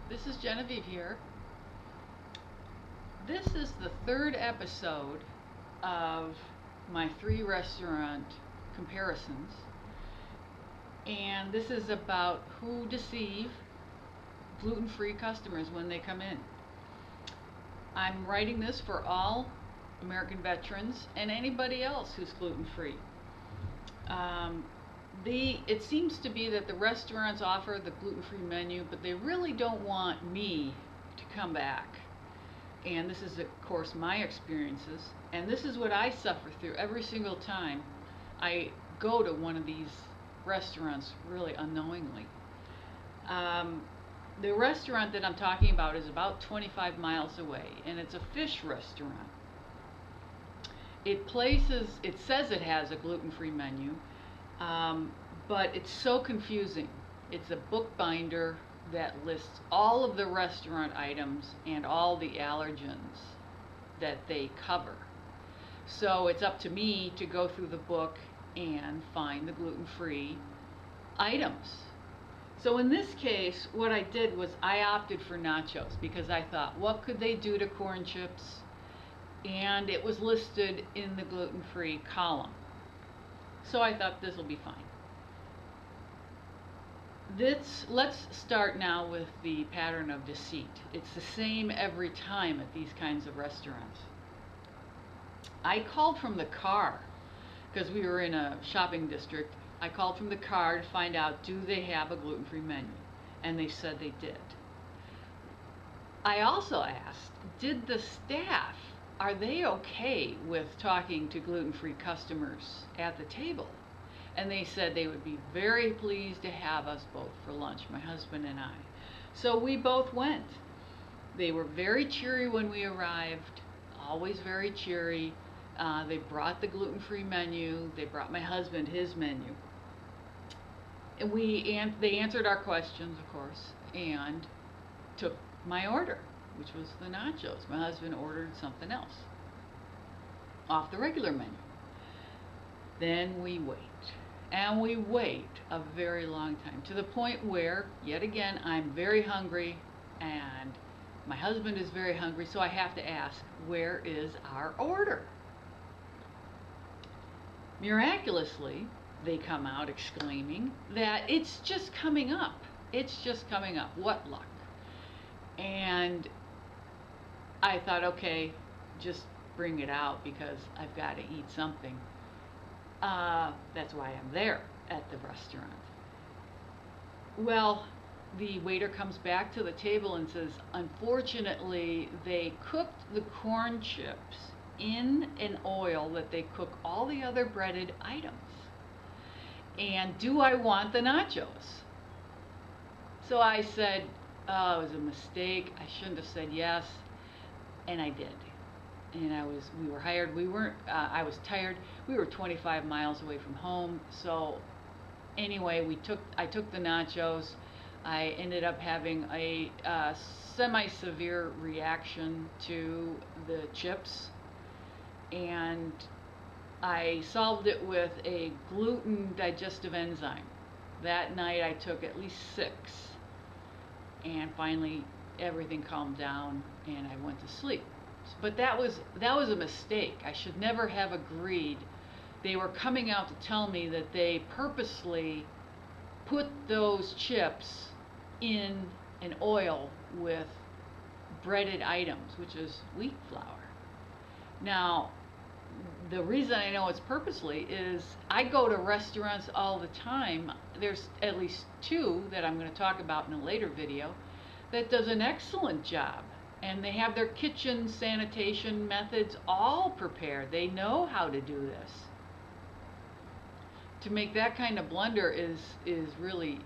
This is Genevieve here. This is the third episode of my 3 restaurant comparisons, and this is about who deceive gluten-free customers when they come in. I'm writing this for all American veterans and anybody else who's gluten-free. It seems to be that the restaurants offer the gluten-free menu, but they really don't want me to come back. And this is, of course, my experiences. And this is what I suffer through every single time I go to one of these restaurants, really unknowingly. The restaurant that I'm talking about is about 25 miles away, and it's a fish restaurant. It says it has a gluten-free menu, but it's so confusing. It's a bookbinder that lists all of the restaurant items and all the allergens that they cover. So it's up to me to go through the book and find the gluten-free items. So in this case, what I did was I opted for nachos because I thought, what could they do to corn chips? And it was listed in the gluten-free column. So I thought this will be fine. Let's start now with the pattern of deceit. It's the same every time at these kinds of restaurants. I called from the car because we were in a shopping district. I called from the car to find out, do they have a gluten-free menu? And they said they did. I also asked, did the staff, are they okay with talking to gluten-free customers at the table? And they said they would be very pleased to have us both for lunch, my husband and I. So we both went. They were very cheery when we arrived, always very cheery. They brought the gluten-free menu. They brought my husband his menu. And they answered our questions, of course, and took my order, which was the nachos. My husband ordered something else off the regular menu. Then we wait. And we wait a very long time, to the point where, yet again, I'm very hungry and my husband is very hungry, so I have to ask, where is our order? Miraculously, they come out exclaiming that it's just coming up. It's just coming up. What luck. And I thought, okay, just bring it out because I've got to eat something. That's why I'm there at the restaurant. Well, the waiter comes back to the table and says, unfortunately, they cooked the corn chips in an oil that they cook all the other breaded items. And do I want the nachos? So I said, oh, it was a mistake. I shouldn't have said yes. And I did. And we were hired. I was tired. We were 25 miles away from home. So anyway, I took the nachos. I ended up having a semi-severe reaction to the chips. And I solved it with a gluten digestive enzyme. That night I took at least 6. And finally everything calmed down and I went to sleep. But that was a mistake. I should never have agreed. They were coming out to tell me that they purposely put those chips in an oil with breaded items, which is wheat flour. Now, the reason I know it's purposely is I go to restaurants all the time. There's at least 2 that I'm going to talk about in a later video that does an excellent job. And they have their kitchen sanitation methods all prepared. They know how to do this. To make that kind of blunder is really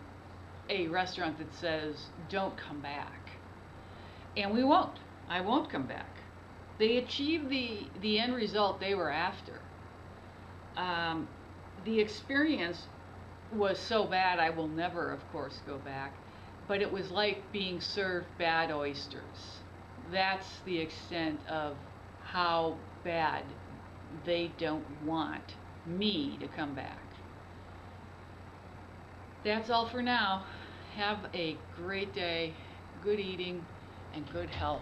a restaurant that says, don't come back. And we won't. I won't come back. They achieved the end result they were after. The experience was so bad I will never, of course, go back. But it was like being served bad oysters. That's the extent of how bad they don't want me to come back. That's all for now. Have a great day. good eating and good health.